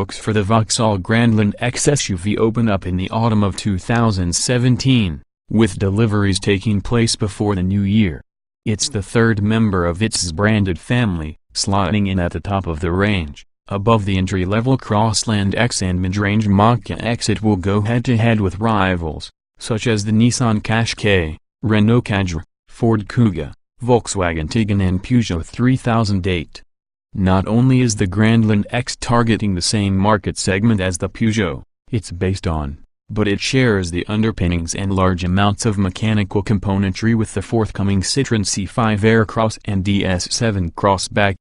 books for the Vauxhall Grandland X SUV open up in the autumn of 2017, with deliveries taking place before the new year. It's the third member of its branded family, slotting in at the top of the range. Above the entry-level Grandland X and mid-range Mach-E X, it will go head-to-head with rivals, such as the Nissan Qashqai, Renault Kadjar, Ford Kuga, Volkswagen Tiguan and Peugeot 3008. Not only is the Grandland X targeting the same market segment as the Peugeot it's based on, but it shares the underpinnings and large amounts of mechanical componentry with the forthcoming Citroën C5 Aircross and DS7 Crossback.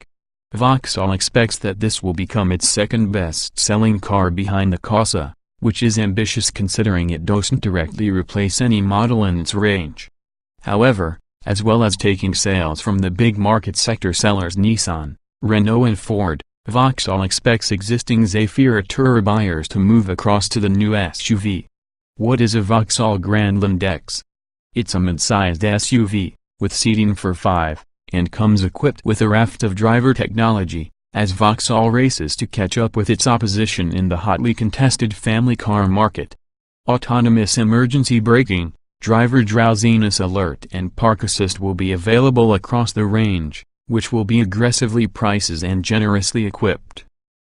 Vauxhall expects that this will become its second best-selling car behind the Corsa, which is ambitious considering it doesn't directly replace any model in its range. However, as well as taking sales from the big market sector sellers Nissan, Renault and Ford, Vauxhall expects existing Zafira Tourer buyers to move across to the new SUV. What is a Vauxhall Grandland X? It's a mid-sized SUV, with seating for 5, and comes equipped with a raft of driver technology, as Vauxhall races to catch up with its opposition in the hotly contested family car market. Autonomous emergency braking, driver drowsiness alert and park assist will be available across the range, which will be aggressively priced and generously equipped.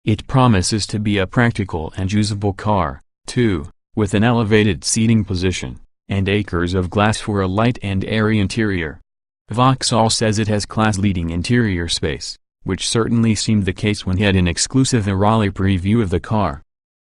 It promises to be a practical and usable car, too, with an elevated seating position, and acres of glass for a light and airy interior. Vauxhall says it has class-leading interior space, which certainly seemed the case when he had an exclusive Raleigh preview of the car.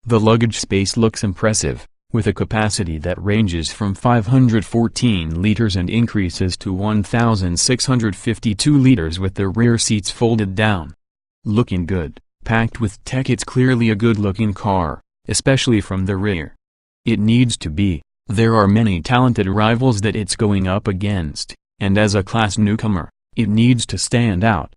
The luggage space looks impressive, with a capacity that ranges from 514 liters and increases to 1,652 liters with the rear seats folded down. Looking good, packed with tech, it's clearly a good-looking car, especially from the rear. It needs to be. There are many talented rivals that it's going up against, and as a class newcomer, it needs to stand out.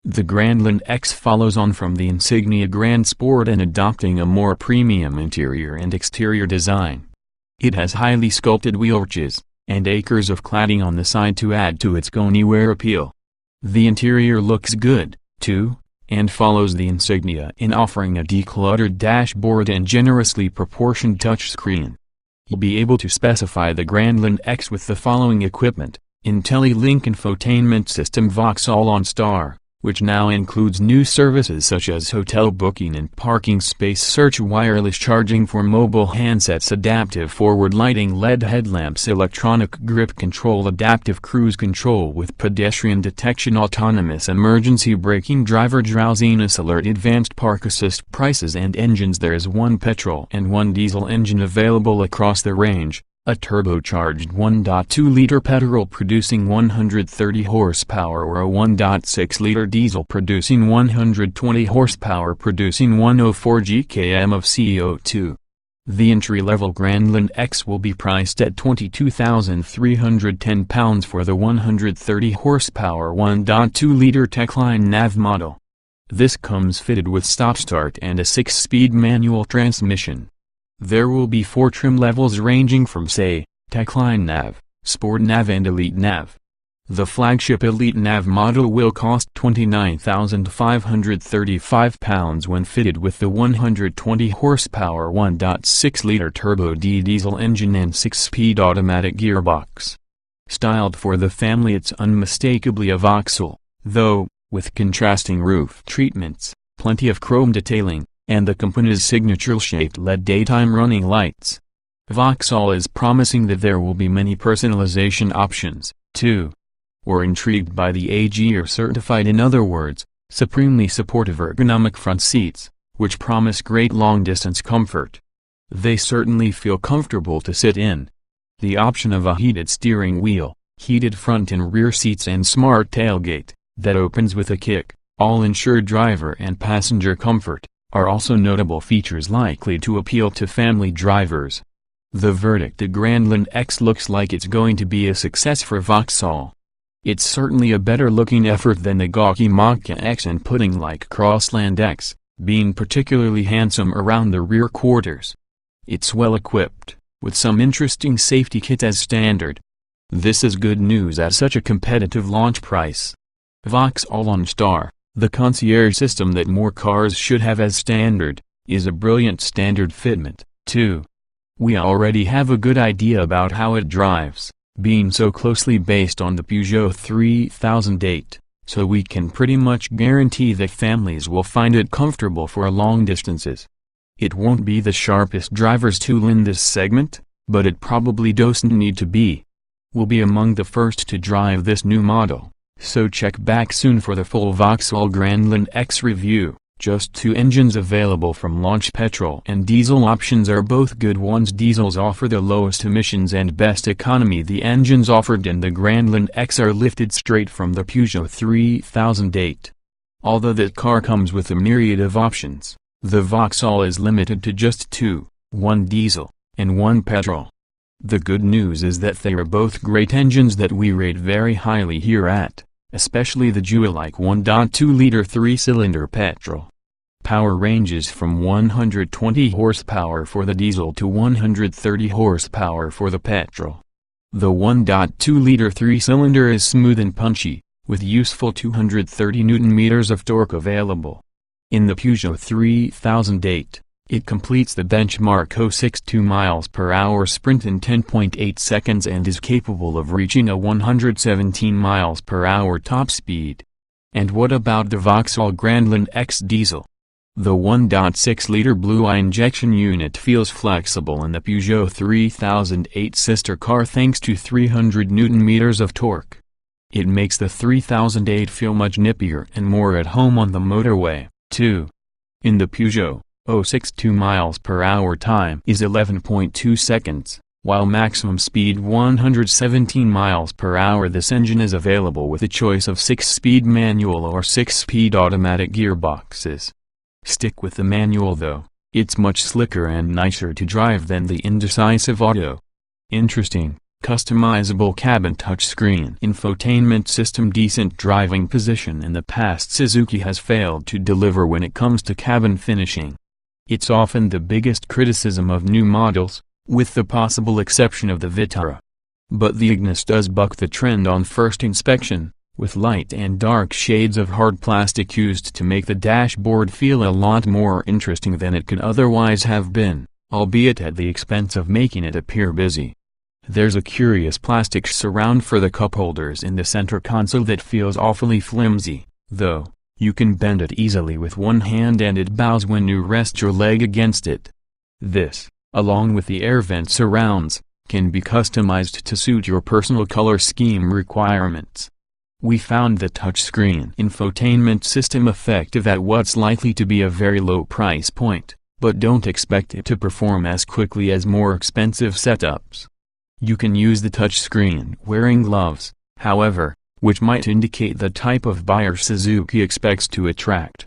The Grandland X follows on from the Insignia Grand Sport in adopting a more premium interior and exterior design. It has highly sculpted wheel arches, and acres of cladding on the side to add to its go-anywhere appeal. The interior looks good, too, and follows the Insignia in offering a decluttered dashboard and generously proportioned touchscreen. You'll be able to specify the Grandland X with the following equipment: IntelliLink infotainment system, Vauxhall OnStar, which now includes new services such as hotel booking and parking space search, wireless charging for mobile handsets, adaptive forward lighting, LED headlamps, electronic grip control, adaptive cruise control with pedestrian detection, autonomous emergency braking, driver drowsiness alert, advanced park assist. Prices and engines: there is one petrol and one diesel engine available across the range. A turbocharged 1.2-liter petrol producing 130 horsepower or a 1.6-liter diesel producing 120 horsepower producing 104 gkm of CO2. The entry-level Grandland X will be priced at £22,310 for the 130 horsepower 1.2-liter Techline nav model. This comes fitted with stop-start and a 6-speed manual transmission. There will be 4 trim levels ranging from, say, Techline Nav, Sport Nav and Elite Nav. The flagship Elite Nav model will cost £29,535 when fitted with the 120 horsepower 1.6-liter turbo D diesel engine and 6-speed automatic gearbox. Styled for the family, it's unmistakably a Vauxhall, though, with contrasting roof treatments, plenty of chrome detailing, and the company's signature-shaped LED daytime running lights. Vauxhall is promising that there will be many personalization options, too. We're intrigued by the AG or certified, in other words, supremely supportive ergonomic front seats, which promise great long-distance comfort. They certainly feel comfortable to sit in. The option of a heated steering wheel, heated front and rear seats and smart tailgate, that opens with a kick, all ensure driver and passenger comfort, are also notable features likely to appeal to family drivers. The verdict: the Grandland X looks like it's going to be a success for Vauxhall. It's certainly a better-looking effort than the gawky Mach-E X and pudding-like Grandland X, being particularly handsome around the rear quarters. It's well-equipped, with some interesting safety kits as standard. This is good news at such a competitive launch price. Vauxhall OnStar, the concierge system that more cars should have as standard, is a brilliant standard fitment, too. We already have a good idea about how it drives, being so closely based on the Peugeot 3008, so we can pretty much guarantee that families will find it comfortable for long distances. It won't be the sharpest driver's tool in this segment, but it probably doesn't need to be. We'll be among the first to drive this new model, so check back soon for the full Vauxhall Grandland X review. Just two engines available from launch. Petrol and diesel options are both good ones. Diesels offer the lowest emissions and best economy. The engines offered in the Granland X are lifted straight from the Peugeot 3008. Although that car comes with a myriad of options, the Vauxhall is limited to just two, one diesel, and one petrol. The good news is that they are both great engines that we rate very highly here at, especially the jewel-like 1.2-liter 3-cylinder petrol. Power ranges from 120 horsepower for the diesel to 130 horsepower for the petrol. The 1.2-liter 3-cylinder is smooth and punchy, with useful 230 Nm of torque available. In the Peugeot 3008, it completes the benchmark 0.62 mph sprint in 10.8 seconds and is capable of reaching a 117 mph top speed. And what about the Vauxhall Grandland X diesel? The 1.6-liter Blue-I injection unit feels flexible in the Peugeot 3008 sister car thanks to 300 Nm of torque. It makes the 3008 feel much nippier and more at home on the motorway, too. In the Peugeot, 0.62 mph time is 11.2 seconds, while maximum speed 117 mph. This engine is available with a choice of 6-speed manual or 6-speed automatic gearboxes. Stick with the manual though, it's much slicker and nicer to drive than the indecisive auto. Interesting, customizable cabin touchscreen infotainment system. Decent driving position. In the past, Suzuki has failed to deliver when it comes to cabin finishing. It's often the biggest criticism of new models, with the possible exception of the Vitara. But the Ignis does buck the trend on first inspection, with light and dark shades of hard plastic used to make the dashboard feel a lot more interesting than it could otherwise have been, albeit at the expense of making it appear busy. There's a curious plastic surround for the cup holders in the center console that feels awfully flimsy, though. You can bend it easily with one hand and it bows when you rest your leg against it. This, along with the air vent surrounds, can be customized to suit your personal color scheme requirements. We found the touchscreen infotainment system effective at what's likely to be a very low price point, but don't expect it to perform as quickly as more expensive setups. You can use the touchscreen wearing gloves, however, which might indicate the type of buyer Suzuki expects to attract.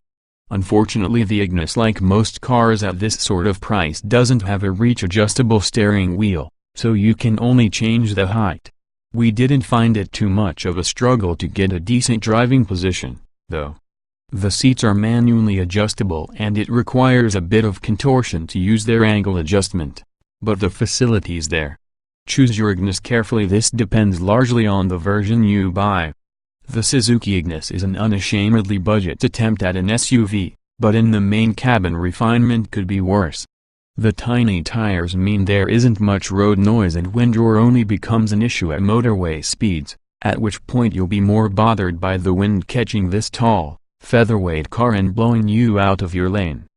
Unfortunately, the Ignis, like most cars at this sort of price, doesn't have a reach-adjustable steering wheel, so you can only change the height. We didn't find it too much of a struggle to get a decent driving position, though. The seats are manually adjustable and it requires a bit of contortion to use their angle adjustment. But the facility's there. Choose your Ignis carefully. This depends largely on the version you buy. The Suzuki Ignis is an unashamedly budget attempt at an SUV, but in the main cabin refinement could be worse. The tiny tires mean there isn't much road noise and wind roar only becomes an issue at motorway speeds, at which point you'll be more bothered by the wind catching this tall, featherweight car and blowing you out of your lane.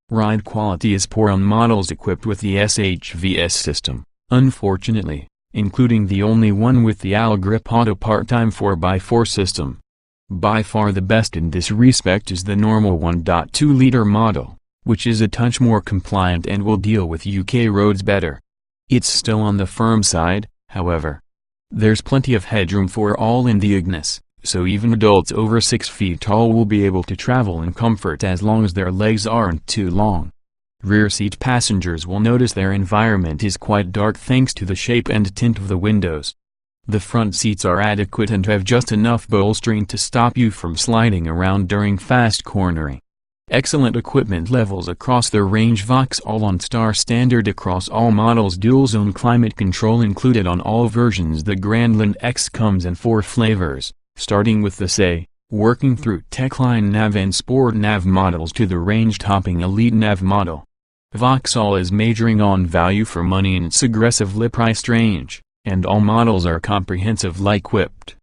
Ride quality is poor on models equipped with the SHVS system, unfortunately, including the only one with the Allgrip Auto Part-Time 4x4 system. By far the best in this respect is the normal 1.2-liter model, which is a touch more compliant and will deal with UK roads better. It's still on the firm side, however. There's plenty of headroom for all in the Ignis, so even adults over 6 feet tall will be able to travel in comfort as long as their legs aren't too long. Rear seat passengers will notice their environment is quite dark thanks to the shape and tint of the windows. The front seats are adequate and have just enough bolstering to stop you from sliding around during fast cornering. Excellent equipment levels across the range. Vauxhall OnStar standard across all models. Dual-zone climate control included on all versions. The Granland X comes in 4 flavors, starting with the SE, working through Techline Nav and Sport Nav models to the range-topping Elite Nav model. Vauxhall is majoring on value for money in its aggressively priced range, and all models are comprehensively equipped.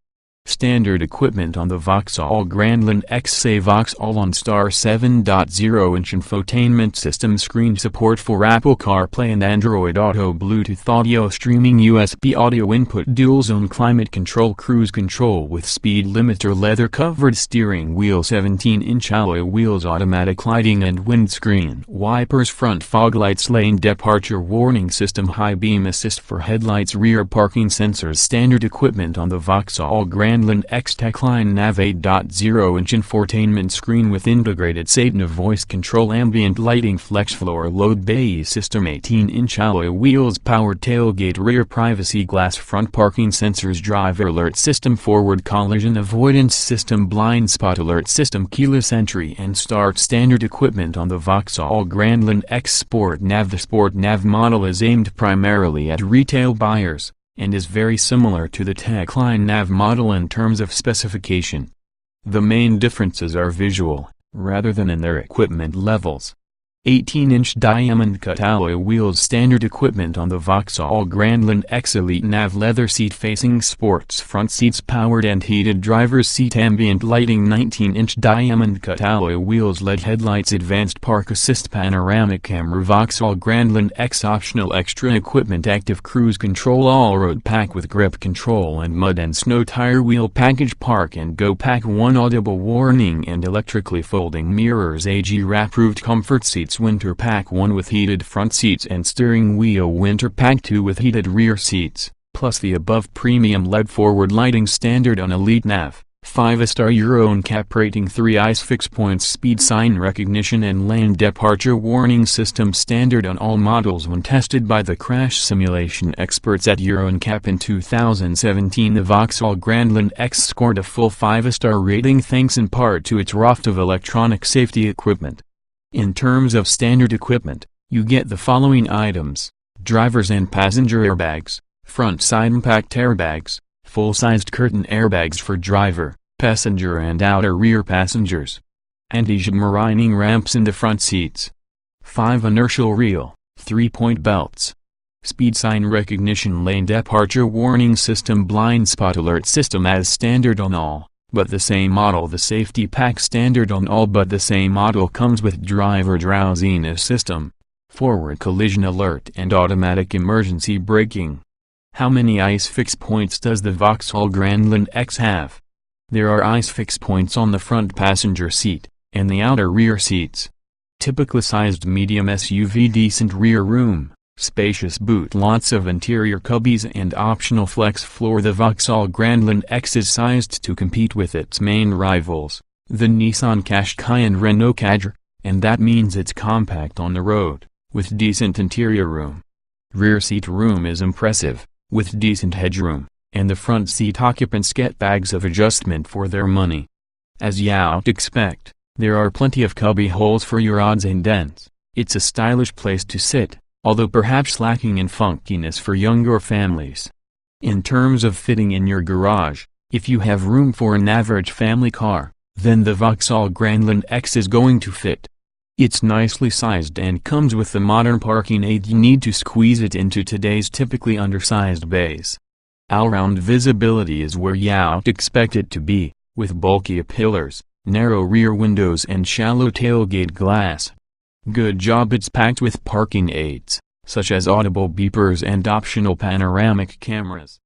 Standard equipment on the Vauxhall Grandland X. Say Vauxhall OnStar 7.0-inch infotainment system, screen support for Apple CarPlay and Android Auto, Bluetooth audio streaming, USB audio input, dual-zone climate control, cruise control with speed limiter, leather-covered steering wheel, 17-inch alloy wheels, automatic lighting and windscreen wipers, front fog lights, lane departure warning system, high beam assist for headlights, rear parking sensors. Standard equipment on the Vauxhall Grandland X. Techline nav, 8.0-inch infotainment screen with integrated Satna voice control, ambient lighting, flex floor load bay system, 18-inch alloy wheels, powered tailgate, rear privacy glass, front parking sensors, driver alert system, forward collision avoidance system, blind spot alert system, keyless entry and start. Standard equipment on the Vauxhall Grandland X. Sport Nav. The Sport Nav model is aimed primarily at retail buyers, and is very similar to the Techline Nav model in terms of specification. The main differences are visual, rather than in their equipment levels. 18-inch diamond-cut alloy wheels. Standard equipment on the Vauxhall Grandland X. Elite Nav, leather seat-facing sports front seats, powered and heated driver's seat, ambient lighting, 19-inch diamond-cut alloy wheels, LED headlights, advanced park assist, panoramic camera. Vauxhall Grandland X. Optional extra equipment: active cruise control, all-road pack with grip control and mud and snow tire, wheel package, park and go pack, 1 audible warning and electrically folding mirrors, AG-approved comfort seats, winter pack 1 with heated front seats and steering wheel, winter pack 2 with heated rear seats, plus the above premium LED forward lighting. Standard on Elite Nav, 5-star Euro NCAP rating, 3 ICE fixed points, speed sign recognition and lane departure warning system. Standard on all models when tested by the crash simulation experts at Euro NCAP in 2017. The Vauxhall Grandland X scored a full 5-star rating thanks in part to its raft of electronic safety equipment. In terms of standard equipment, you get the following items: drivers and passenger airbags, front side impact airbags, full-sized curtain airbags for driver, passenger and outer rear passengers, anti-submarining ramps in the front seats, 5 inertial reel, 3-point belts, speed sign recognition, lane departure warning system, blind spot alert system as standard on all but the same model. The safety pack. Standard on all but the same model comes with driver drowsiness system, forward collision alert and automatic emergency braking. How many ICE fixed points does the Vauxhall Grandland X have? There are ICE fixed points on the front passenger seat, and the outer rear seats. Typically sized medium SUV, decent rear room, spacious boot, lots of interior cubbies and optional flex floor. The Vauxhall Grandland X is sized to compete with its main rivals, the Nissan Qashqai and Renault Kadjar, and that means it's compact on the road, with decent interior room. Rear seat room is impressive, with decent headroom, and the front seat occupants get bags of adjustment for their money. As you'd expect, there are plenty of cubby holes for your odds and ends. It's a stylish place to sit, although perhaps lacking in funkiness for younger families. In terms of fitting in your garage, if you have room for an average family car, then the Vauxhall Grandland X is going to fit. It's nicely sized and comes with the modern parking aid you need to squeeze it into today's typically undersized bays. All-round visibility is where you'd expect it to be, with bulky pillars, narrow rear windows and shallow tailgate glass. Good job, it's packed with parking aids, such as audible beepers and optional panoramic cameras.